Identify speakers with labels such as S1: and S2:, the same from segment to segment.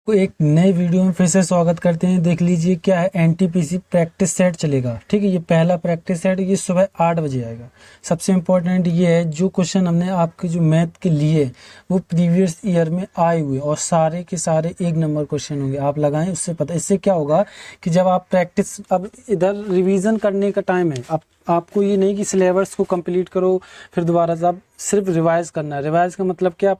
S1: को एक नए वीडियो में फिर से स्वागत करते हैं। देख लीजिए क्या है, एनटीपीसी प्रैक्टिस सेट चलेगा। ठीक है, ये पहला प्रैक्टिस सेट ये सुबह 8 बजे आएगा। सबसे इम्पोर्टेंट ये है, जो क्वेश्चन हमने आपके जो मैथ के लिए वो प्रीवियस ईयर में आए हुए और सारे के सारे 1 नंबर क्वेश्चन होंगे। आप लगाएं, उससे पता, इससे क्या होगा कि जब आप प्रैक्टिस, अब इधर रिवीजन करने का टाइम है। अब आपको ये नहीं कि सिलेबस को कंप्लीट करो फिर दोबारा से, आप सिर्फ रिवाइज करना है। रिवाइज का मतलब क्या,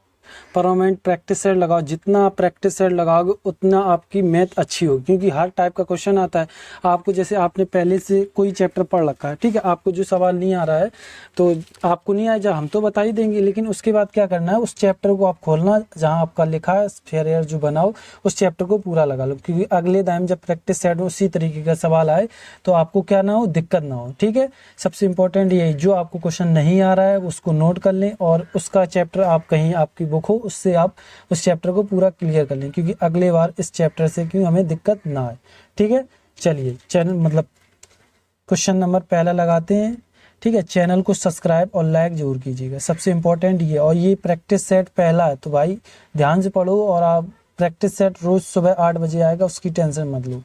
S1: परमानेंट प्रैक्टिस सेट लगाओ। जितना आप प्रैक्टिस सेट लगाओगे उतना आपकी मैथ अच्छी होगी, क्योंकि हर टाइप का क्वेश्चन आता है आपको। जैसे आपने पहले से कोई चैप्टर पढ़ रखा है, ठीक है, आपको जो सवाल नहीं आ रहा है तो आपको नहीं आया, जब हम तो बता ही देंगे, लेकिन उसके बाद क्या करना है, उस चैप्टर को आप खोलना जहाँ आपका लिखा है फेयर एयर जो बनाओ, उस चैप्टर को पूरा लगा लो, क्योंकि अगले टाइम जब प्रैक्टिस सेट में उसी तरीके का सवाल आए तो आपको क्या ना हो, दिक्कत ना हो। ठीक है, सबसे इंपॉर्टेंट ये, जो आपको क्वेश्चन नहीं आ रहा है उसको नोट कर लें और उसका चैप्टर आप कहीं आपकी बुक हो उससे आप उस चैप्टर को पूरा क्लियर कर लें, क्योंकि अगले बार इस चैप्टर से क्यों हमें दिक्कत ना आए। ठीक है, चलिए चैनल मतलब क्वेश्चन नंबर पहला लगाते हैं। ठीक है, चैनल को सब्सक्राइब और लाइक जरूर कीजिएगा, सबसे इंपॉर्टेंट ये। और ये प्रैक्टिस सेट पहला है तो भाई ध्यान से पढ़ो, और आप प्रैक्टिस सेट रोज सुबह 8 बजे आएगा, उसकी टेंशन मत लो।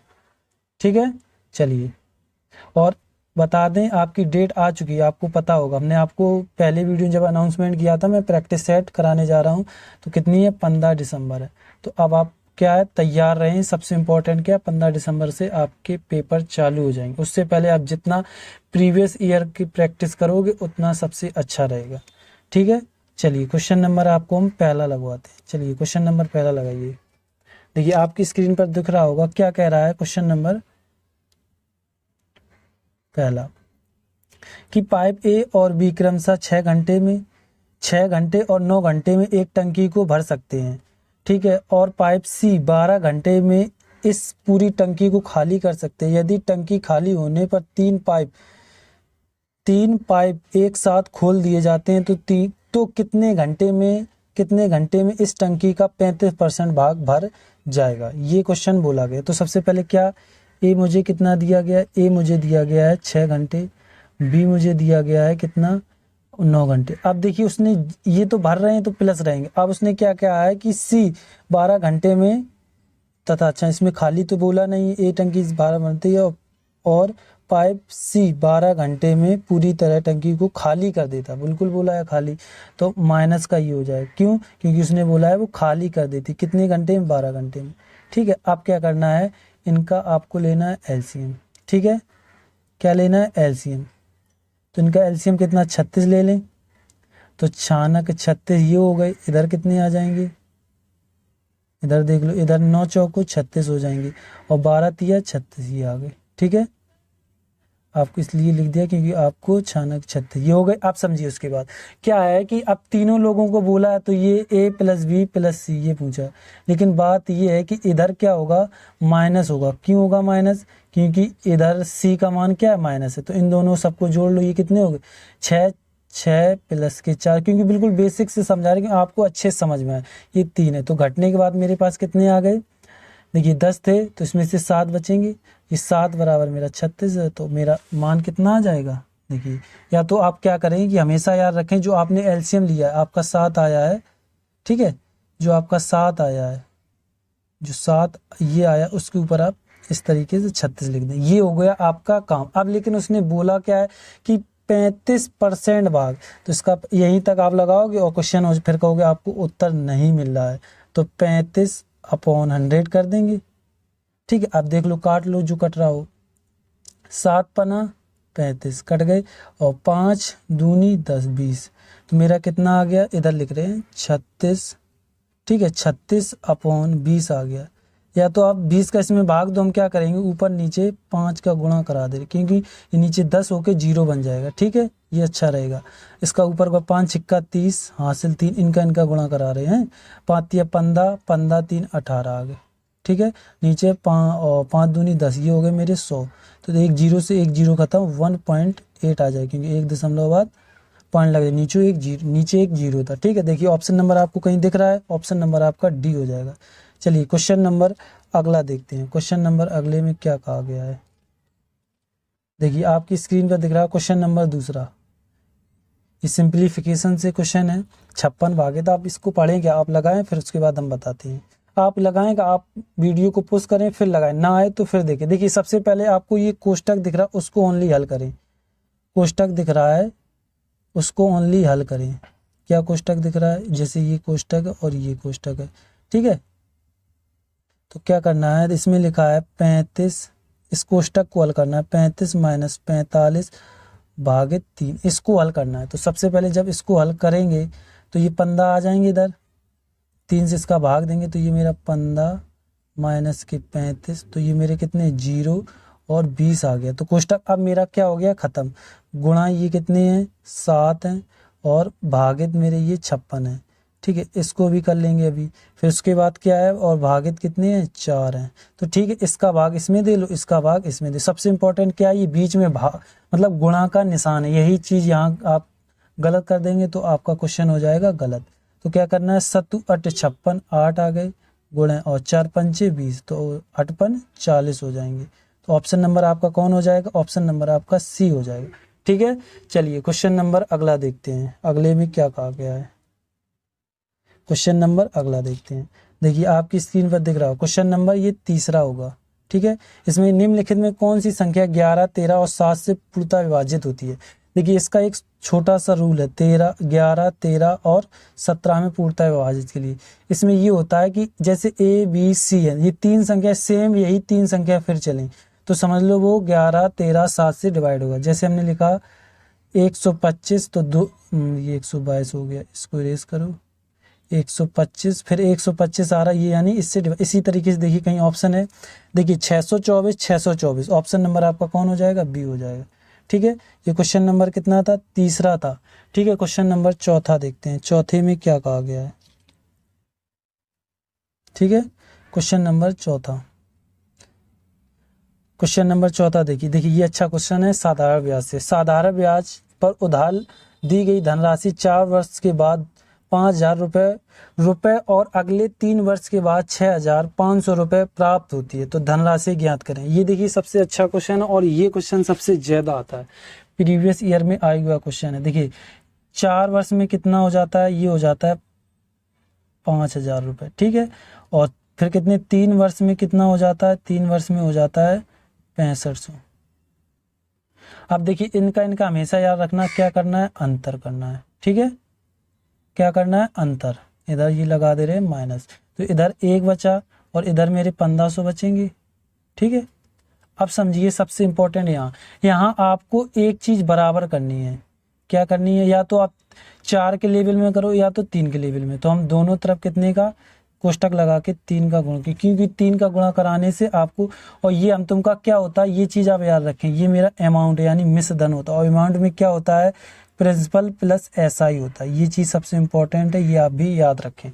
S1: ठीक है, चलिए, और बता दें आपकी डेट आ चुकी है, आपको पता होगा, हमने आपको पहले वीडियो जब अनाउंसमेंट किया था मैं प्रैक्टिस सेट कराने जा रहा हूं, तो कितनी है, 15 दिसंबर है। तो अब आप क्या है, तैयार रहें। सबसे इम्पोर्टेंट क्या, 15 दिसंबर से आपके पेपर चालू हो जाएंगे। उससे पहले आप जितना प्रीवियस ईयर की प्रैक्टिस करोगे उतना सबसे अच्छा रहेगा। ठीक है, चलिए क्वेश्चन नंबर आपको हम पहला लगवाते हैं। चलिए क्वेश्चन नंबर पहला लगाइए। देखिए आपकी स्क्रीन पर दिख रहा होगा क्या कह रहा है क्वेश्चन नंबर पहला, कि पाइप ए और बी क्रमशः 6 घंटे और 9 घंटे में एक टंकी को भर सकते हैं। ठीक है, और पाइप सी 12 घंटे में इस पूरी टंकी को खाली कर सकते हैं। यदि टंकी खाली होने पर तीन पाइप एक साथ खोल दिए जाते हैं तो कितने घंटे में इस टंकी का 35% भाग भर जाएगा, ये क्वेश्चन बोला गया। तो सबसे पहले क्या, ए मुझे कितना दिया गया है, ए मुझे दिया गया है 6 घंटे, बी मुझे दिया गया है कितना, 9 घंटे। अब देखिए उसने, ये तो भर रहे हैं तो प्लस रहेंगे। अब उसने क्या क्या है कि सी 12 घंटे में तथा, अच्छा इसमें खाली तो बोला नहीं, ए टंकी 12 बनती है और पाइप सी 12 घंटे में पूरी तरह टंकी को खाली कर देता, बिल्कुल बोला है खाली, तो माइनस का ये हो जाए। क्यों, क्योंकि उसने बोला है वो खाली कर देती, कितने घंटे में, 12 घंटे में। ठीक है, अब क्या करना है, इनका आपको लेना है एलसीएम। ठीक है, क्या लेना है, एलसीएम। तो इनका एलसीएम कितना, 36 ले लें, तो 36 ये हो गए। इधर कितने आ जाएंगे, इधर देख लो, इधर 9 चौको 36 हो जाएंगे, और 12 तिया 36 ये आ गए। ठीक है, आपको इसलिए लिख दिया क्योंकि आपको 36 ये हो गए। आप समझिए उसके बाद क्या है कि अब तीनों लोगों को बोला है तो ये ए प्लस बी प्लस सी ये पूछा, लेकिन बात ये है कि इधर क्या होगा, माइनस होगा। क्यों होगा माइनस, क्योंकि इधर सी का मान क्या है, माइनस है। तो इन दोनों सबको जोड़ लो, ये कितने हो गए, 6 प्लस के 4, क्योंकि बिल्कुल बेसिक से समझा रहे कि आपको अच्छे समझ में आए। ये 3 है, तो घटने के बाद मेरे पास कितने आ गए, देखिए 10 थे तो इसमें से 7 बचेंगे, ये 7 बराबर मेरा 36 है, तो मेरा मान कितना आ जाएगा। देखिए, या तो आप क्या करेंगे कि हमेशा याद रखें, जो आपने एलसीएम लिया है आपका 7 आया है, ठीक है, जो आपका 7 आया है, जो 7 ये आया, उसके ऊपर आप इस तरीके से 36 लिख दें, ये हो गया आपका काम। अब लेकिन उसने बोला क्या है कि 35% भाग, तो इसका यहीं तक आप लगाओगे और क्वेश्चन हो, फिर कहोगे आपको उत्तर नहीं मिल रहा है, तो 35/100 कर देंगे। ठीक है, अब देख लो, काट लो जो कट रहा हो, 7 पना 35 कट गए, और 5 दूनी 10 20, तो मेरा कितना आ गया, इधर लिख रहे हैं 36। ठीक है, 36/20 आ गया। या तो आप 20 का इसमें भाग दो, हम क्या करेंगे, ऊपर नीचे 5 का गुणा करा दे, क्योंकि ये नीचे 10 होके 0 बन जाएगा। ठीक है, ये अच्छा रहेगा। इसका ऊपर का 5 छिक्का 30 हासिल 3, इनका गुणा करा रहे हैं, 5 या 15 15 3 18 आ गए। ठीक है, नीचे 5 दूनी 10, ये हो गए मेरे 100। तो एक जीरो से एक जीरो खत्म, 1.8 आ जाए, क्योंकि 1 दशमलव बाद पॉइंट लग जाए, नीचे एक जीरो था। ठीक है, देखिए ऑप्शन नंबर आपको कहीं दिख रहा है, ऑप्शन नंबर आपका डी हो जाएगा। चलिए क्वेश्चन नंबर अगला देखते हैं। क्वेश्चन नंबर अगले में क्या कहा गया है, देखिए आपकी स्क्रीन पर दिख रहा है क्वेश्चन नंबर दूसरा। ये सिंप्लीफिकेशन से क्वेश्चन है, 56 भागे, तो आप इसको पढ़ें क्या, आप लगाएं फिर उसके बाद हम बताते हैं। आप लगाएंगे, आप वीडियो को पुश करें फिर लगाएं, ना आए तो फिर देखें। देखिए सबसे पहले आपको ये कोष्टक दिख रहा है उसको ओनली हल करें, कोष्टक दिख रहा है उसको ओनली हल करें। क्या कोष्टक दिख रहा है, जैसे ये कोष्टक है और ये कोष्टक है, ठीक है। तो क्या करना है, इसमें लिखा है 35, इस कोष्टक को हल करना है, 35 माइनस 45 भागित 3, इसको हल करना है। तो सबसे पहले जब इसको हल करेंगे तो ये 15 आ जाएंगे, इधर 3 से इसका भाग देंगे तो ये मेरा 15 माइनस के 35, तो ये मेरे कितने 0 और 20 आ गया। तो कोष्टक अब मेरा क्या हो गया, खत्म। गुणा ये कितने हैं 7 हैं और भागित मेरे ये 56 है, ठीक है। इसको भी कर लेंगे अभी, फिर उसके बाद क्या है, और भागित कितने हैं 4 हैं। तो ठीक है, इसका भाग इसमें दे लो, इसका भाग इसमें दे। सबसे इंपॉर्टेंट क्या है, ये बीच में भाग मतलब गुणा का निशान है, यही चीज़ यहाँ आप गलत कर देंगे तो आपका क्वेश्चन हो जाएगा गलत। तो क्या करना है, 7 8 56 8 आ गए, गुणे और 4 पंचे 20, तो 8 पन 40 हो जाएंगे। तो ऑप्शन नंबर आपका कौन हो जाएगा, ऑप्शन नंबर आपका सी हो जाएगा, ठीक है। चलिए क्वेश्चन नंबर अगला देखते हैं, अगले में क्या कहा गया है। क्वेश्चन नंबर अगला देखते हैं। देखिए आपकी स्क्रीन पर दिख रहा हो क्वेश्चन नंबर ये तीसरा होगा, ठीक है। इसमें निम्नलिखित में कौन सी संख्या 11, 13 और 7 से पूर्णतः विभाजित होती है। देखिए इसका एक छोटा सा रूल है, 11, 13 और 17 में पूर्णतः विभाजित के लिए। इसमें ये होता है कि जैसे A B C है, ये 3 संख्या सेम, यही 3 संख्या फिर चलें तो समझ लो वो 11, 13, 7 से डिवाइड होगा। जैसे हमने लिखा 125 तो ये 122 हो गया, इसको इरेज करो, 125 फिर 125 आ रहा है ये, यानी इससे इसी तरीके से देखिए कहीं ऑप्शन है, देखिए 624 624, ऑप्शन नंबर आपका कौन हो जाएगा, बी हो जाएगा, ठीक है। ये क्वेश्चन नंबर कितना था, तीसरा था, ठीक है। क्वेश्चन नंबर चौथा देखते हैं, चौथे में क्या कहा गया है, ठीक है। क्वेश्चन नंबर चौथा, क्वेश्चन नंबर चौथा देखिए ये अच्छा क्वेश्चन है साधारण ब्याज से। साधारण ब्याज पर उधार दी गई धनराशि 4 वर्ष के बाद 5,000 रुपये और अगले 3 वर्ष के बाद 6,500 रुपये प्राप्त होती है, तो धनराशि ज्ञात करें। ये देखिए सबसे अच्छा क्वेश्चन है और ये क्वेश्चन सबसे ज़्यादा आता है, प्रीवियस ईयर में आया हुआ क्वेश्चन है। देखिए 4 वर्ष में कितना हो जाता है, ये हो जाता है 5,000 रुपये, ठीक है। और फिर कितने 3 वर्ष में कितना हो जाता है, 3 वर्ष में हो जाता है 6500। अब देखिए इनका हमेशा याद रखना, क्या करना है, अंतर करना है, ठीक है। क्या करना है, अंतर, इधर ये लगा दे रहे हैं माइनस, तो इधर 1 बचा और इधर मेरे 1500 बचेंगे, ठीक है। अब समझिए सबसे इम्पोर्टेंट यहाँ आपको एक चीज़ बराबर करनी है। क्या करनी है, या तो आप 4 के लेवल में करो या तो 3 के लेवल में। तो हम दोनों तरफ कितने का कोष्टक लगा के 3 का गुण, क्योंकि 3 का गुणा कराने से आपको, और ये हम तुम का क्या होता है, ये चीज़ आप याद रखें, ये मेरा अमाउंट यानी मिश्र धन होता है, और अमाउंट में क्या होता है, प्रिंसिपल प्लस SI होता है। ये चीज़ सबसे इम्पोर्टेंट है, ये आप भी याद रखें,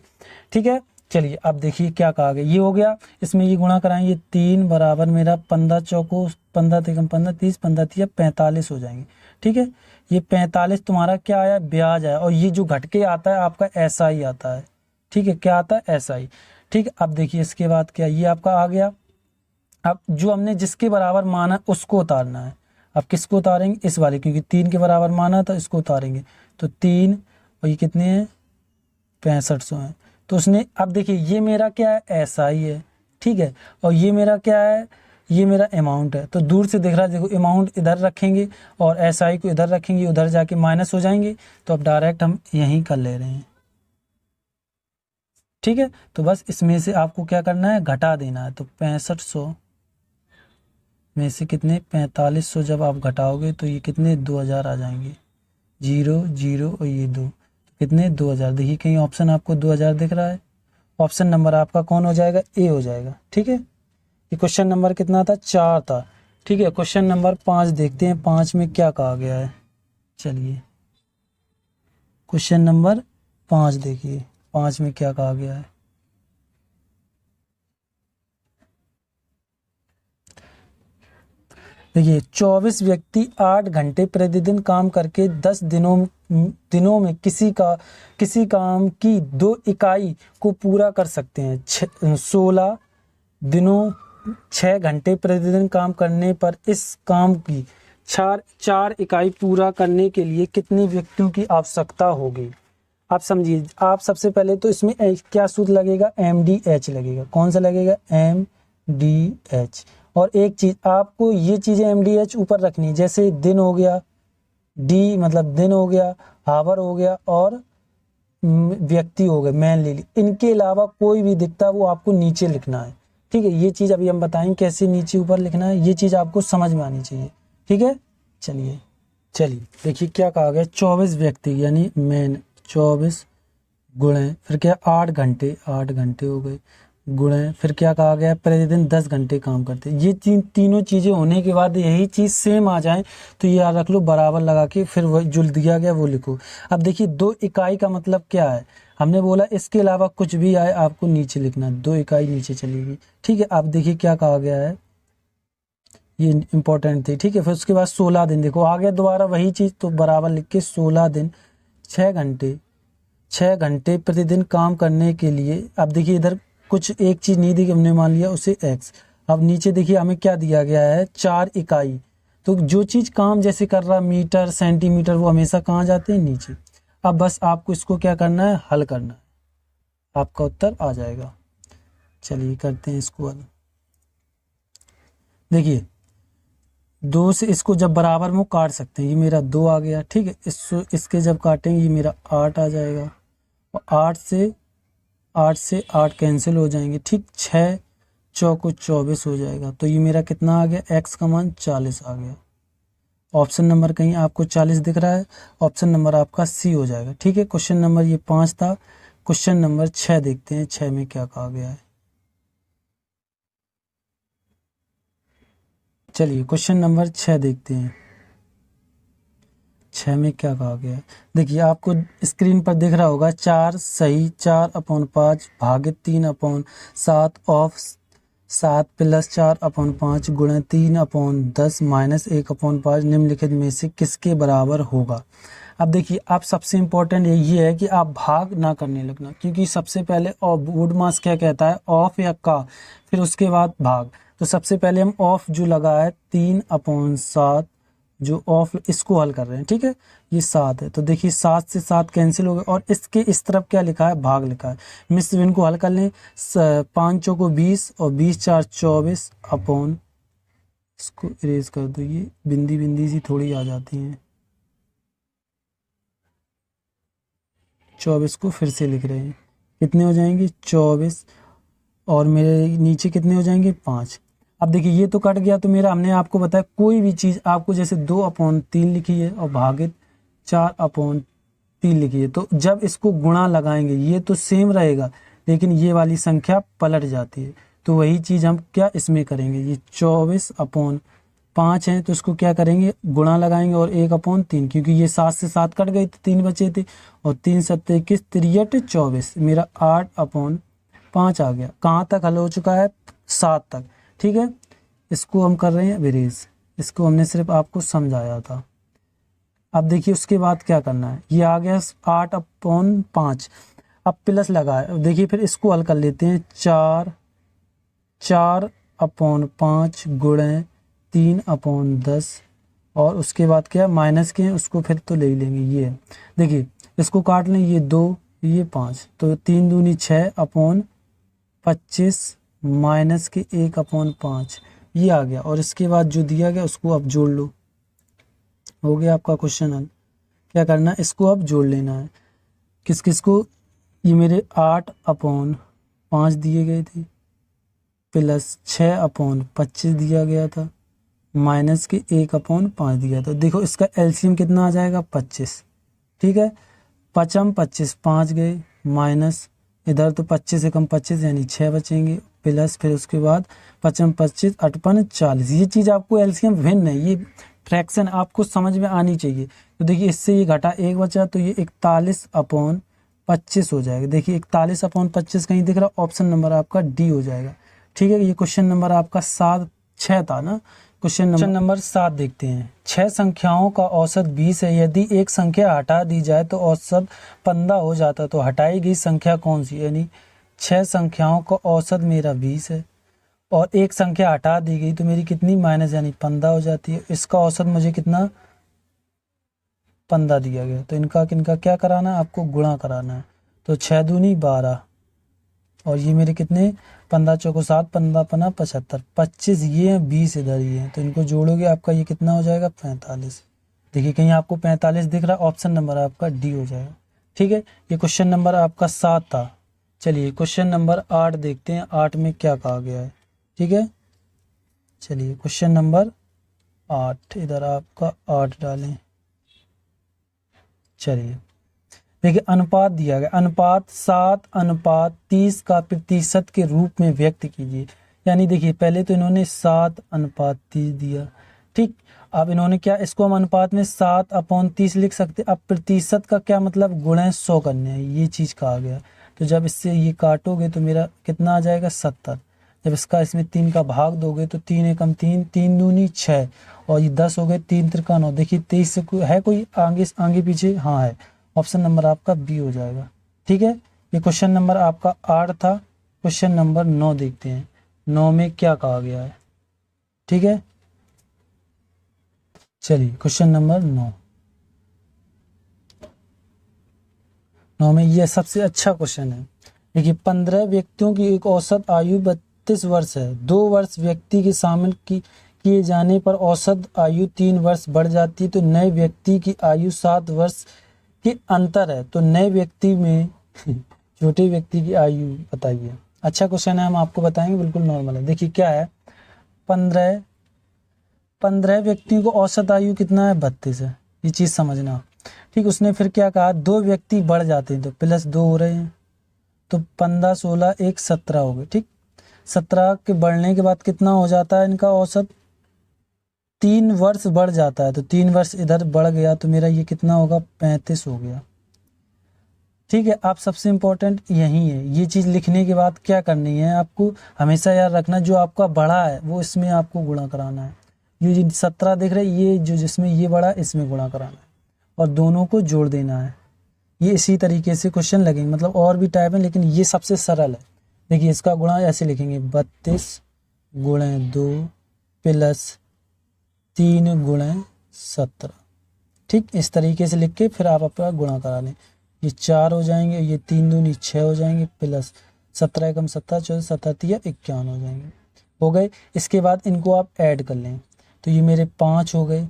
S1: ठीक है। चलिए अब देखिए क्या कहा गया, ये हो गया, इसमें ये गुणा कराएंगे 3 बराबर मेरा 15 चौको 15 तिगम 15 30 15 30 45 हो जाएंगे, ठीक है। ये 45 तुम्हारा क्या आया, ब्याज आया, और ये जो घट के आता है आपका SI आता है, ठीक है। क्या आता है, SI, ठीक है। अब देखिए इसके बाद क्या, ये आपका आ गया। अब जो हमने जिसके बराबर माना उसको उतारना है। अब किसको उतारेंगे, इस वाले, क्योंकि 3 के बराबर माना था, इसको उतारेंगे। तो 3 और ये कितने हैं 6500 हैं। तो उसने, अब देखिए ये मेरा क्या है, SI है, ठीक है। और ये मेरा क्या है, ये मेरा अमाउंट है। तो दूर से दिख रहा है, देखो अमाउंट इधर रखेंगे और SI को इधर रखेंगे, उधर जाके माइनस हो जाएंगे। तो अब डायरेक्ट हम यहीं कर ले रहे हैं, ठीक है। तो बस इसमें से आपको क्या करना है, घटा देना है। तो 6500 में से कितने 4500 जब आप घटाओगे तो ये कितने 2000 आ जाएंगे, 0 0 और ये 2, कितने 2000। देखिए कहीं ऑप्शन आपको 2000 दिख रहा है, ऑप्शन नंबर आपका कौन हो जाएगा, ए हो जाएगा, ठीक है। ये क्वेश्चन नंबर कितना था, 4 था, ठीक है। क्वेश्चन नंबर 5 देखते हैं, 5 में क्या कहा गया है। चलिए क्वेश्चन नंबर 5 देखिए, 5 में क्या कहा गया है। देखिए 24 व्यक्ति 8 घंटे प्रतिदिन काम करके 10 दिनों में किसी काम की 2 इकाई को पूरा कर सकते हैं। 16 दिनों 6 घंटे प्रतिदिन काम करने पर इस काम की 4 इकाई पूरा करने के लिए कितने व्यक्तियों की आवश्यकता होगी। आप समझिए, आप सबसे पहले तो इसमें क्या सूत्र लगेगा, MDH लगेगा। कौन सा लगेगा, MDH। और एक चीज आपको ये चीजें MDH ऊपर रखनी है, जैसे दिन हो गया, D मतलब दिन हो गया, हावर हो गया, और व्यक्ति हो गए, मैन ले ली। इनके अलावा कोई भी दिखता है वो आपको नीचे लिखना है, ठीक है। ये चीज अभी हम बताएंगे कैसे नीचे ऊपर लिखना है, ये चीज आपको समझ में आनी चाहिए, ठीक है। चलिए देखिए क्या कहा गया, 24 व्यक्ति यानी मैन, 24 गुणे फिर क्या 8 घंटे, 8 घंटे हो गए, गुणे फिर क्या कहा गया, प्रतिदिन 10 घंटे काम करते। ये तीनों चीजें होने के बाद यही चीज सेम आ जाए तो ये याद रख लो, बराबर लगा के फिर वही जो दिया गया वो लिखो। अब देखिए 2 इकाई का मतलब क्या है, हमने बोला इसके अलावा कुछ भी आए आपको नीचे लिखना, 2 इकाई नीचे चलेगी, ठीक है। अब देखिए क्या कहा गया है, ये इंपॉर्टेंट थी, ठीक है। फिर उसके बाद 16 दिन, देखो आ गया दोबारा वही चीज, तो बराबर लिख के 16 दिन 6 घंटे, 6 घंटे प्रतिदिन काम करने के लिए। अब देखिए इधर कुछ एक चीज नहीं दी, हमने मान लिया उसे x। अब नीचे देखिए हमें क्या दिया गया है, 4 इकाई। तो जो चीज काम जैसे कर रहा, मीटर सेंटीमीटर, वो हमेशा कहाँ जाते हैं, नीचे। अब बस आपको इसको क्या करना है, हल करना है, आपका उत्तर आ जाएगा। चलिए करते हैं इसको हल। देखिए 2 से इसको जब बराबर में काट सकते हैं, ये मेरा 2 आ गया, ठीक है। इसके जब काटेंगे ये मेरा 8 आ जाएगा, और 8 से 8 कैंसिल हो जाएंगे, ठीक। 6 चौको 24 हो जाएगा, तो ये मेरा कितना आ गया, x का मान 40 आ गया। ऑप्शन नंबर कहीं आपको 40 दिख रहा है, ऑप्शन नंबर आपका C हो जाएगा, ठीक है। क्वेश्चन नंबर ये 5 था। क्वेश्चन नंबर 6 देखते हैं, 6 में क्या कहा गया है। चलिए क्वेश्चन नंबर 6 देखते हैं, 6 में क्या कहा गया है। देखिए आपको स्क्रीन पर दिख रहा होगा, 4 सही 4/5 भागित 3/7 ऑफ 7 प्लस 4/5 गुणे 3/10 माइनस 1/5 निम्नलिखित में से किसके बराबर होगा। अब देखिए आप सबसे इम्पोर्टेंट ये है कि आप भाग ना करने लगना, क्योंकि सबसे पहले वुड मास क्या कहता है, ऑफ या का, फिर उसके बाद भाग। तो सबसे पहले हम ऑफ जो लगा है 3/7 जो ऑफ, इसको हल कर रहे हैं, ठीक है। ये 7 है, तो देखिए 7 से 7 कैंसिल हो गए, और इसके इस तरफ क्या लिखा है, भाग लिखा है। मिश्र इनको हल कर लें, 5 चौको 20 और 20 4 24 अपॉन, इसको इरेज कर दो, ये बिंदी बिंदी सी थोड़ी आ जाती हैं, 24 को फिर से लिख रहे हैं, कितने हो जाएंगे 24, और मेरे नीचे कितने हो जाएंगे 5। अब देखिए ये तो कट गया, तो मेरा हमने आपको बताया कोई भी चीज़ आपको जैसे 2/3 लिखी है और भागित 4/3 लिखी है, तो जब इसको गुणा लगाएंगे ये तो सेम रहेगा, लेकिन ये वाली संख्या पलट जाती है। तो वही चीज़ हम क्या इसमें करेंगे, ये 24/5 है, तो इसको क्या करेंगे, गुणा लगाएंगे और 1/3, क्योंकि ये 7 से 7 कट गए थे, 3 बचे थे, और 3 7 21 3 24, मेरा 8/5 आ गया। कहाँ तक हल हो चुका है, 7 तक, ठीक है। इसको हम कर रहे हैं विरेज, इसको हमने सिर्फ आपको समझाया था। अब देखिए उसके बाद क्या करना है, ये आ गया 8/5, अब प्लस लगा है। अब देखिए फिर इसको हल कर लेते हैं, 4/5 गुणे 3/10, और उसके बाद क्या माइनस के हैं उसको फिर तो ले लेंगे, ये देखिए इसको काट लें, ये 2 ये 5, तो 3 दूनी 6/25 माइनस के 1/5, ये आ गया। और इसके बाद जो दिया गया उसको अब जोड़ लो, हो गया आपका क्वेश्चन हल। क्या करना है, इसको अब जोड़ लेना है, किस किस को, ये मेरे 8/5 दिए गए थे, प्लस 6/25 दिया गया था, माइनस के 1/5 दिया था। देखो इसका एलसीएम कितना आ जाएगा, 25, ठीक है। 5/25 5 गए, माइनस इधर तो 25 से कम 25 यानी 6 बचेंगे, प्लस फिर उसके बाद 5/25 8 40। ये चीज़ आपको एलसीएम भिन्न है, ये फ्रैक्शन आपको समझ में आनी चाहिए। तो देखिए इससे ये घटा 1 बचा, तो ये 41/25 हो जाएगा। देखिए 41/25 कहीं दिख रहा, ऑप्शन नंबर आपका डी हो जाएगा, ठीक है। ये क्वेश्चन नंबर आपका 6 था ना। क्वेश्चन नंबर 7 देखते हैं, 6 संख्याओं का औसत 20 है, यदि एक संख्या हटा दी जाए तो औसत 15 हो जाता, तो हटाई गई संख्या कौन सी। यानी 6 संख्याओं का औसत मेरा 20 है और एक संख्या हटा दी गई तो मेरी कितनी, माइनस यानी 15 हो जाती है। इसका औसत मुझे कितना 15 दिया गया, तो इनका किनका क्या कराना है, आपको गुणा कराना है। तो 6 दूनी 12 और ये मेरे कितने 15 चौको 7, 15 पना 75, 25 ये हैं, 20 इधर ही है, तो इनको जोड़ोगे आपका ये कितना हो जाएगा 45। देखिए कहीं आपको 45 दिख रहा है, ऑप्शन नंबर आपका डी हो जाएगा। ठीक है, ये क्वेश्चन नंबर आपका 7 था। चलिए क्वेश्चन नंबर 8 देखते हैं, 8 में क्या कहा गया है। ठीक है, चलिए क्वेश्चन नंबर 8, इधर आपका 8 डालें। चलिए देखिए अनुपात दिया गया, अनुपात 7:30 का प्रतिशत के रूप में व्यक्त कीजिए। यानी देखिए पहले तो इन्होंने 7:30 दिया, ठीक। अब इन्होंने क्या, इसको हम अनुपात में 7/30 लिख सकते। अब प्रतिशत का क्या मतलब, गुणे 100 करने हैं, ये चीज़ कहा गया। तो जब इससे ये काटोगे तो मेरा कितना आ जाएगा 70। जब इसका इसमें 3 का भाग दोगे तो 3 एकम 3, 3 दूनी 6 और ये 10 हो गए, 3 त्रिका 9। देखिए 23 से है कोई आगे पीछे, हाँ है, ऑप्शन नंबर आपका बी हो जाएगा। ठीक है, ये क्वेश्चन नंबर आपका 8 था। क्वेश्चन नंबर 9 देखते हैं, 9 में क्या कहा गया है। ठीक है, चलिए क्वेश्चन नंबर 9 में यह सबसे अच्छा क्वेश्चन है। देखिए 15 व्यक्तियों की एक औसत आयु 32 वर्ष है। 2 वर्ष व्यक्ति के शामिल किए जाने पर औसत आयु 3 वर्ष बढ़ जाती है। तो नए व्यक्ति की आयु 7 वर्ष के अंतर है, तो नए व्यक्ति में छोटे व्यक्ति की आयु बताइए। अच्छा क्वेश्चन है, हम आपको बताएंगे, बिल्कुल नॉर्मल है। देखिए क्या है, 15 व्यक्तियों को औसत आयु कितना है 32 है, ये चीज़ समझना। ठीक, उसने फिर क्या कहा, 2 व्यक्ति बढ़ जाते हैं तो +2 हो रहे हैं, तो 15 16 1 17 हो गए। ठीक, 17 के बढ़ने के बाद कितना हो जाता है इनका औसत, 3 वर्ष बढ़ जाता है, तो 3 वर्ष इधर बढ़ गया, तो मेरा ये कितना होगा 35 हो गया। ठीक है, आप सबसे इम्पोर्टेंट यही है, ये चीज़ लिखने के बाद क्या करनी है आपको, हमेशा याद रखना जो आपका बड़ा है वो इसमें आपको गुणा कराना है। ये 17 देख रहे हैं, ये जो जिसमें ये बड़ा है इसमें गुणा कराना है और दोनों को जोड़ देना है। ये इसी तरीके से क्वेश्चन लगेंगे, मतलब और भी टाइप है लेकिन ये सबसे सरल है। देखिए इसका गुणा ऐसे लिखेंगे, 32 गुणे 2 प्लस 3 गुणे 17। ठीक, इस तरीके से लिख के फिर आप अपना गुणा करा लें। ये 4 हो जाएंगे, ये 3 दूनी 6 हो जाएंगे, प्लस 17 एकम 17 14 17 तिया 51 हो जाएंगे, हो गए। इसके बाद इनको आप ऐड कर लें, तो ये मेरे 5 हो गए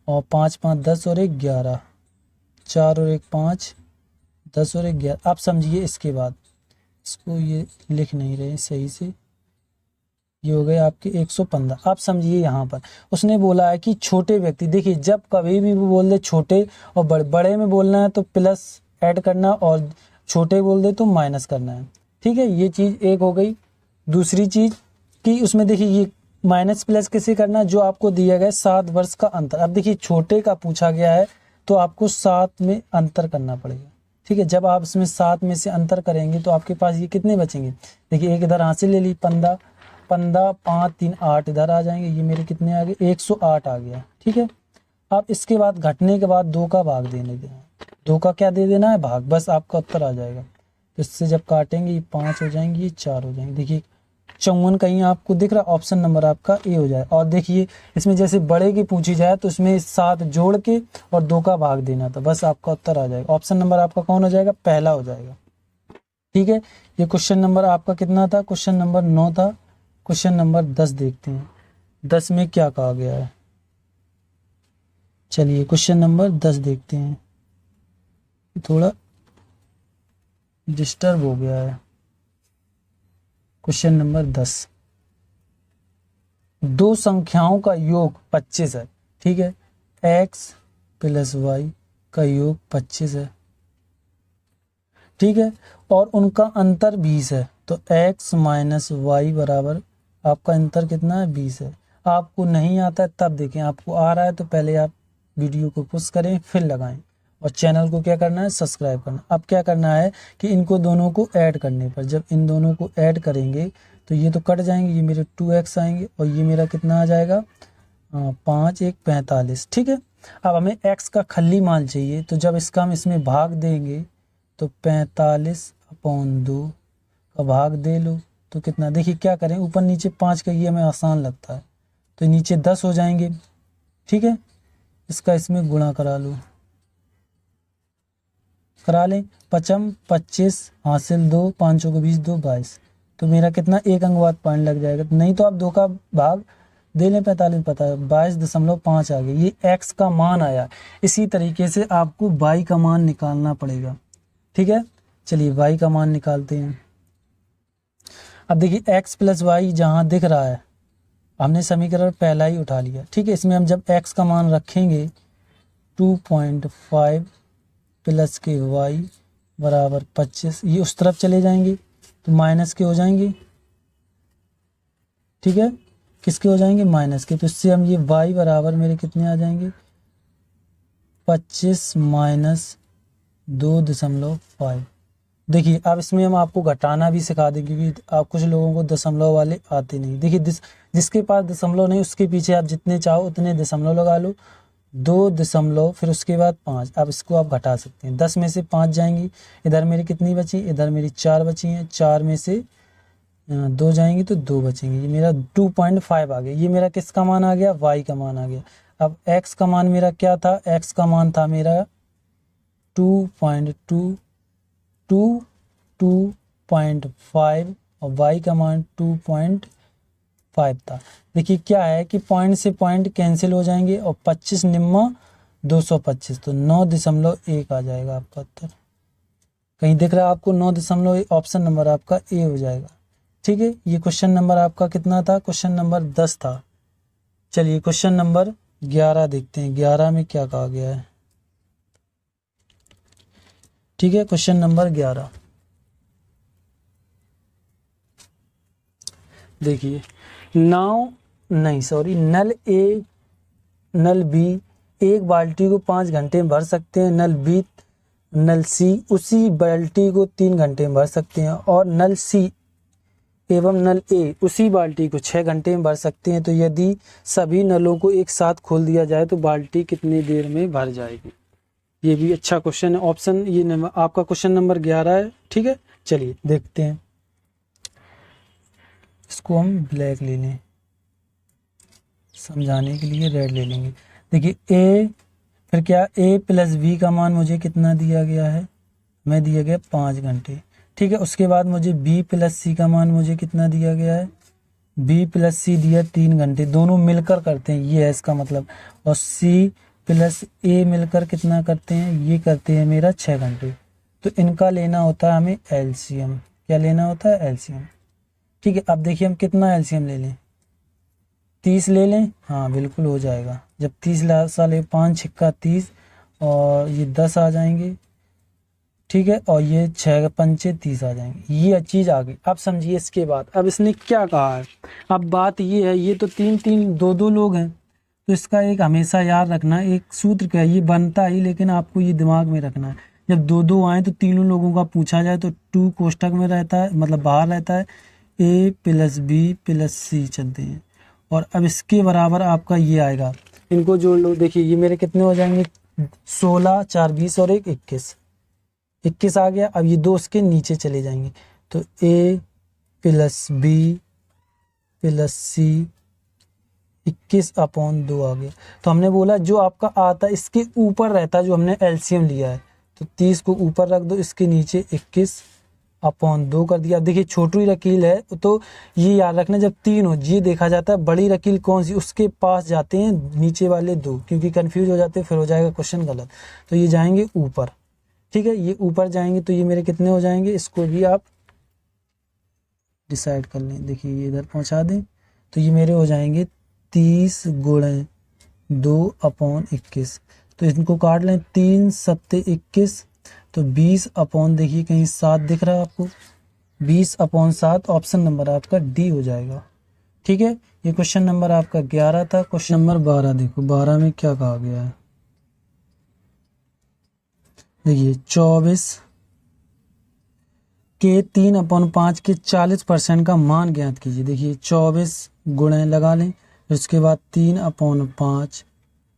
S1: और 5 5 10 और 1 11, 4 और 1 5 10 और 1 11। आप समझिए इसके बाद इसको ये लिख नहीं रहे सही से, ये हो गए आपके 115। आप समझिए यहाँ पर उसने बोला है कि छोटे व्यक्ति, देखिए जब कभी भी वो बोल दे छोटे और बड़े में बोलना है तो प्लस ऐड करना और छोटे बोल दे तो माइनस करना है। ठीक है, ये चीज़ एक हो गई। दूसरी चीज़ कि उसमें देखिए ये माइनस प्लस कैसे करना, जो आपको दिया गया 7 वर्ष का अंतर। अब देखिए छोटे का पूछा गया है तो आपको 7 में अंतर करना पड़ेगा। ठीक है, जब आप इसमें 7 में से अंतर करेंगे तो आपके पास ये कितने बचेंगे, देखिए एक इधर हाथ से ले ली 15 15 5 3 8 इधर आ जाएंगे, ये मेरे कितने आ गए 108 आ गया। ठीक है, अब इसके बाद घटने के बाद 2 का भाग देने देना, 2 का क्या दे देना है भाग, बस आपका उत्तर आ जाएगा। तो इससे जब काटेंगे ये 5 हो जाएंगे, ये 4 हो जाएंगे। देखिए 54 कहीं आपको दिख रहा, ऑप्शन नंबर आपका ए हो जाए। और देखिए इसमें जैसे बड़े की पूछी जाए तो इसमें 7 जोड़ के और 2 का भाग देना था, बस आपका उत्तर आ जाएगा। ऑप्शन नंबर आपका कौन हो जाएगा, पहला हो जाएगा। ठीक है, ये क्वेश्चन नंबर आपका कितना था, क्वेश्चन नंबर 9 था। क्वेश्चन नंबर 10 देखते हैं, 10 में क्या कहा गया है। चलिए क्वेश्चन नंबर 10 देखते हैं, थोड़ा डिस्टर्ब हो गया है। क्वेश्चन नंबर 10, 2 संख्याओं का योग 25 है। ठीक है, x प्लस y का योग 25 है। ठीक है, और उनका अंतर 20 है, तो x माइनस वाई बराबर आपका अंतर कितना है 20 है। आपको नहीं आता है तब देखें, आपको आ रहा है तो पहले आप वीडियो को पुश करें फिर लगाएं और चैनल को क्या करना है सब्सक्राइब करना। अब क्या करना है कि इनको दोनों को ऐड करने पर, जब इन दोनों को ऐड करेंगे तो ये तो कट जाएंगे, ये मेरे 2x आएंगे और ये मेरा कितना आ जाएगा 5 1 45। ठीक है, अब हमें x का खली मान चाहिए, तो जब इसका हम इसमें भाग देंगे तो 45/2 का भाग दे लो तो कितना, देखिए क्या करें ऊपर नीचे 5 का, ये हमें आसान लगता है, तो नीचे 10 हो जाएंगे। ठीक है, इसका इसमें गुणा करा लो, करा लें। 5 25 हासिल 2, 5 को 20, 2 22। तो मेरा कितना, 1 अंक बाद पॉइंट लग जाएगा। नहीं तो आप 2 का भाग दे लें, 45 पता है 22.5 आ गया, ये x का मान आया। इसी तरीके से आपको y का मान निकालना पड़ेगा। ठीक है, चलिए y का मान निकालते हैं। अब देखिए x प्लस वाई जहाँ दिख रहा है, हमने समीकरण पहला ही उठा लिया। ठीक है, इसमें हम जब x का मान रखेंगे 2.5 प्लस के y बराबर 25, ये उस तरफ चले जाएंगे तो माइनस के हो जाएंगे। ठीक है, किसके हो जाएंगे, माइनस के। तो इससे हम ये y बराबर मेरे कितने आ जाएंगे, 25 माइनस 2.5। देखिए अब इसमें हम आपको घटाना भी सिखा देंगे, क्योंकि आप कुछ लोगों को दशमलव वाले आते नहीं। देखिए जिसके पास दशमलव नहीं, उसके पीछे आप जितने चाहो उतने दशमलव लगा लो, 2 दशमलव फिर उसके बाद 5। अब इसको आप घटा सकते हैं, 10 में से 5 जाएंगी, इधर मेरी कितनी बची, इधर मेरी 4 बची हैं, 4 में से 2 जाएंगी तो 2 बचेंगे। ये मेरा 2.5 आ गया, ये मेरा किसका मान आ गया, y का मान आ गया। अब x का मान मेरा क्या था, x का मान था मेरा 2.5 और y का मान 2.5 था। देखिए क्या है कि पॉइंट से पॉइंट कैंसिल हो जाएंगे और 25 निम्मा 225, तो 9.1 आ जाएगा आपका उत्तर। कहीं दिख रहा है आपको 9.1, ऑप्शन नंबर आपका ए हो जाएगा। ठीक है, ये क्वेश्चन नंबर आपका कितना था, क्वेश्चन नंबर 10 था। चलिए क्वेश्चन नंबर 11 देखते हैं, 11 में क्या कहा गया है। ठीक है, क्वेश्चन नंबर 11 देखिए, नल ए नल बी एक बाल्टी को 5 घंटे में भर सकते हैं, नल सी उसी बाल्टी को 3 घंटे में भर सकते हैं, और नल सी एवं नल ए उसी बाल्टी को 6 घंटे में भर सकते हैं। तो यदि सभी नलों को एक साथ खोल दिया जाए तो बाल्टी कितनी देर में भर जाएगी। ये भी अच्छा क्वेश्चन है, ऑप्शन ये आपका क्वेश्चन नंबर 11 है। ठीक है, चलिए देखते हैं, इसको हम ब्लैक ले लें, समझाने के लिए रेड ले लेंगे। देखिए ए फिर क्या, ए प्लस बी का मान मुझे कितना दिया गया है, मैं दिया गया 5 घंटे। ठीक है, उसके बाद मुझे बी प्लस सी का मान मुझे कितना दिया गया है, बी प्लस सी दिया 3 घंटे, दोनों मिलकर करते हैं, ये है इसका मतलब। और सी प्लस ए मिलकर कितना करते हैं, ये करते हैं मेरा 6 घंटे। तो इनका लेना होता है हमें एलसीएम। क्या लेना होता है, एलसीएम। ठीक है, अब देखिए हम कितना एलसीएम ले लें, 30 ले लें, हाँ बिल्कुल हो जाएगा। जब 30 साल 5 छिक्का 30 और ये 10 आ जाएंगे। ठीक है, और ये 6 पंचे 30 आ जाएंगे, ये चीज़ आ गई। अब समझिए इसके बाद, अब इसने क्या कहा है। अब बात ये है, ये तो 2 लोग हैं, तो इसका एक हमेशा याद रखना, एक सूत्र क्या है, ये बनता ही, लेकिन आपको ये दिमाग में रखना है। जब 2 आए तो तीनों लोगों का पूछा जाए तो 2 कोष्टक में रहता है, मतलब बाहर रहता है, ए प्लस बी प्लस सी चलते हैं। और अब इसके बराबर आपका ये आएगा, इनको जोड़ लो। देखिए ये मेरे कितने हो जाएंगे, 16 4 20 और 1 21 आ गया। अब ये 2 उसके नीचे चले जाएंगे, तो ए प्लस बी प्लस सी 21/2 आ गया। तो हमने बोला जो आपका आता है इसके ऊपर रहता है, जो हमने एलसीएम लिया है, तो 30 को ऊपर रख दो, इसके नीचे 21/2 कर दिया। देखिए छोटी रकील है तो ये याद रखना, जब 3 हो ये देखा जाता है, बड़ी रकील कौन सी, उसके पास जाते हैं नीचे वाले 2, क्योंकि कंफ्यूज हो जाते हैं, फिर हो जाएगा क्वेश्चन गलत। तो ये जाएंगे ऊपर। ठीक है, ये ऊपर जाएंगे तो ये मेरे कितने हो जाएंगे, इसको भी आप डिसाइड कर लें। देखिए ये इधर पहुंचा दें, तो ये मेरे हो जाएंगे 30 × 2/21। तो इनको काट लें, 3 सत्ते 21, तो 20/ देखिए कहीं 7 दिख रहा है आपको, 20/7, ऑप्शन नंबर आपका डी हो जाएगा। ठीक है, ये क्वेश्चन नंबर आपका 11 था। क्वेश्चन नंबर 12 देखो, 12 में क्या कहा गया है। देखिए 24 के 3/5 के 40% का मान ज्ञात कीजिए। देखिए 24 गुणे लगा लें, उसके बाद 3/5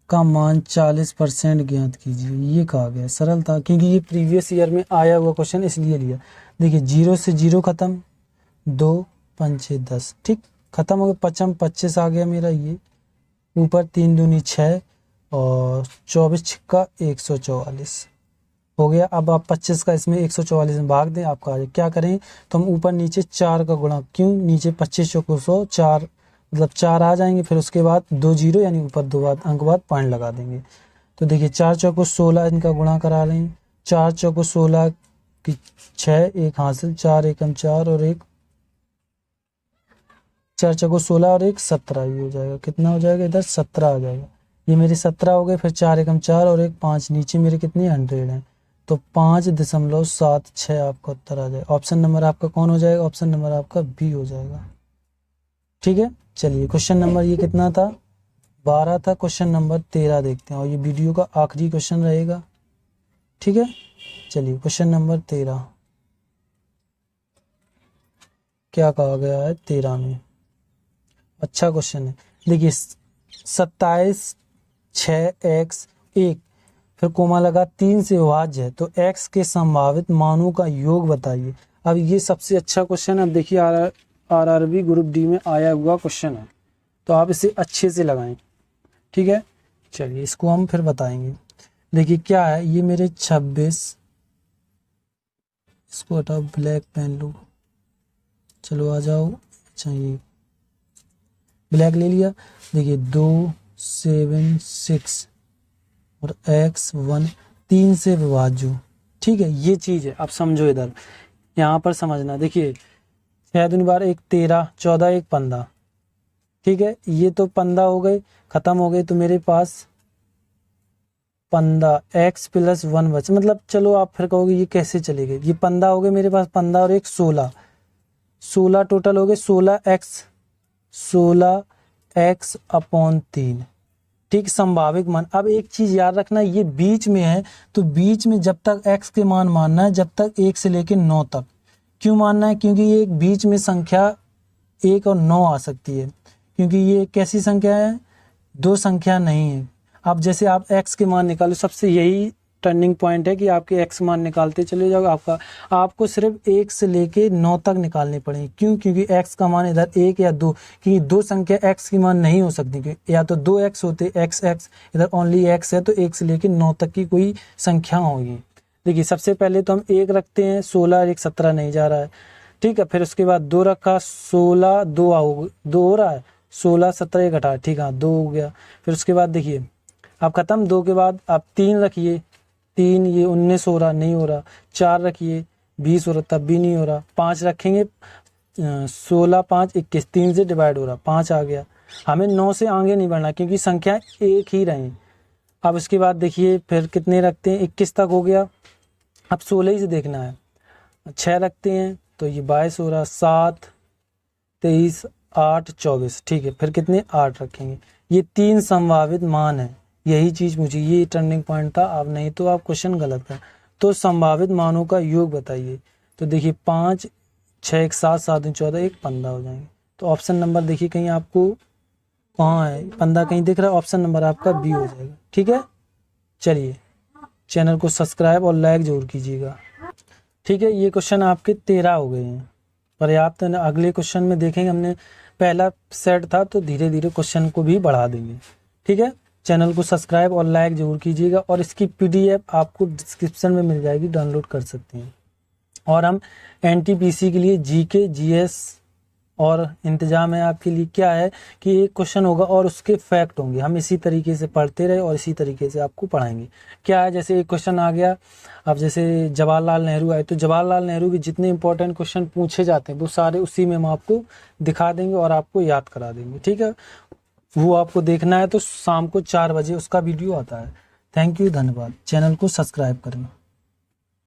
S1: का मान 40% ज्ञात कीजिए। ये कहा गया, सरल था, क्योंकि ये प्रीवियस ईयर में आया हुआ क्वेश्चन इसलिए लिया। देखिए 0 से 0 खत्म, 2 5 10, ठीक खत्म हो गया, 5 25 आ गया मेरा, ये ऊपर 3 दूनी 6 और 24 छिक्का 144, हो गया। अब आप 25 का इसमें 144 में भाग दें, आपका आ जाए। क्या करें तो हम ऊपर नीचे 4 का गुणा, क्यों नीचे 25 चौको 100, 4 मतलब 4 आ जाएंगे, फिर उसके बाद 2 जीरो यानी ऊपर 2 अंक बाद पॉइंट लगा देंगे। तो देखिए 4 चौको 16 इनका गुणा करा लें, 4 चौको 16 की 6, एक हासिल, 4 एकम 4 और एक 4 चौको 16 और एक 17, ये हो जाएगा। कितना हो जाएगा इधर 17 आ जाएगा। ये मेरे 17 हो गए, फिर 4 एकम 4 और एक 5, नीचे मेरे कितनी 100 हैं, तो 5.76 आपका उत्तर आ जाएगा। ऑप्शन नंबर आपका कौन हो जाएगा, ऑप्शन नंबर आपका बी हो जाएगा। ठीक है, चलिए क्वेश्चन नंबर ये कितना था, 12 था। क्वेश्चन नंबर 13 देखते हैं और ये वीडियो का आखिरी क्वेश्चन रहेगा। ठीक है, चलिए क्वेश्चन नंबर 13 क्या कहा गया है 13 में, अच्छा क्वेश्चन है। देखिए 27 6 x 1 फिर कोमा लगा 3 से विभाज्य है, तो x के संभावित मानों का योग बताइए। अब ये सबसे अच्छा क्वेश्चन है। अब देखिए आरआरबी ग्रुप डी में आया हुआ क्वेश्चन है, तो आप इसे अच्छे से लगाएं। ठीक है, चलिए इसको हम फिर बताएंगे। देखिए क्या है, ये मेरे 26, इसको हटाओ, ब्लैक पेन लो, चलो आ जाओ। अच्छा ये ब्लैक ले लिया। देखिए 2 7 6 और x1 3 से विभाज्य। ठीक है, ये चीज़ है। अब समझो इधर यहाँ पर समझना। देखिए 6 दूनी 12 1 13 14 1 15। ठीक है, ये तो 15 हो गए, ख़त्म हो गए, तो मेरे पास 15 x + 1 बचे। मतलब चलो आप फिर कहोगे ये कैसे चले गए, ये 15 हो गए मेरे पास, 15 और एक 16, 16 टोटल हो गए, 16x/3। ठीक, संभावित मान। अब एक चीज याद रखना, ये बीच में है, तो बीच में जब तक x के मान मानना है, जब तक 1 से लेकर 9 तक। क्यों मानना है, क्योंकि ये एक बीच में संख्या 1 और 9 आ सकती है, क्योंकि ये कैसी संख्या है, दो संख्या नहीं है। अब जैसे आप x के मान निकालो, सबसे यही टर्निंग पॉइंट है कि आपके x मान निकालते चले जाओ। आपको सिर्फ 1 से लेके 9 तक निकालने पड़ेंगे। क्यों, क्योंकि x का मान इधर 1 या 2, क्योंकि दो संख्या x की मान नहीं हो सकती, या तो 2x होते, x इधर ओनली x है, तो 1 से लेके 9 तक की कोई संख्या होगी। देखिए सबसे पहले तो हम 1 रखते हैं, 16 1 17 नहीं जा रहा है। ठीक है, फिर उसके बाद 2 रखा, 16 2 हो रहा है, 16 17 1 18। ठीक है, 2 हो गया। फिर उसके बाद देखिए अब खत्म, 2 के बाद आप 3 रखिए, 3 ये 19 हो रहा, नहीं हो रहा। 4 रखिए, 20 हो रहा, तब भी नहीं हो रहा। 5 रखेंगे, 16 5 21, 3 से डिवाइड हो रहा, 5 आ गया। हमें 9 से आगे नहीं बढ़ना, क्योंकि संख्या एक ही रही। अब उसके बाद देखिए फिर कितने रखते हैं, 21 तक हो गया। अब 16 ही से देखना है, 6 रखते हैं तो ये 22 हो रहा, 7 23 8 24। ठीक है, फिर कितने 8 रखेंगे। ये 3 संभावित मान है, यही चीज़ मुझे, ये टर्निंग पॉइंट था। अब नहीं तो आप क्वेश्चन गलत कर। तो संभावित मानों का योग बताइए। तो देखिए 5 6 1 7 7 2 14 1 15 हो जाएंगे। तो ऑप्शन नंबर देखिए कहीं आपको कहाँ है, 15 कहीं दिख रहा है, ऑप्शन नंबर आपका बी हो जाएगा। ठीक है, चलिए चैनल को सब्सक्राइब और लाइक जरूर कीजिएगा। ठीक है, ये क्वेश्चन आपके 13 हो गए हैं, पर्याप्त है ना। अगले क्वेश्चन में देखेंगे, हमने पहला सेट था तो धीरे धीरे क्वेश्चन को भी बढ़ा देंगे। ठीक है, चैनल को सब्सक्राइब और लाइक जरूर कीजिएगा, और इसकी पीडीएफ आपको डिस्क्रिप्शन में मिल जाएगी, डाउनलोड कर सकते हैं। और हम एनटीपीसी के लिए जीके जीएस और इंतजाम है आपके लिए। क्या है कि एक क्वेश्चन होगा और उसके फैक्ट होंगे, हम इसी तरीके से पढ़ते रहे और इसी तरीके से आपको पढ़ाएंगे। क्या है, जैसे एक क्वेश्चन आ गया, अब जैसे जवाहरलाल नेहरू आए, तो जवाहरलाल नेहरू के जितने इंपॉर्टेंट क्वेश्चन पूछे जाते हैं वो सारे उसी में हम आपको दिखा देंगे और आपको याद करा देंगे। ठीक है, वो आपको देखना है तो शाम को 4 बजे उसका वीडियो आता है। थैंक यू, धन्यवाद। चैनल को सब्सक्राइब करें।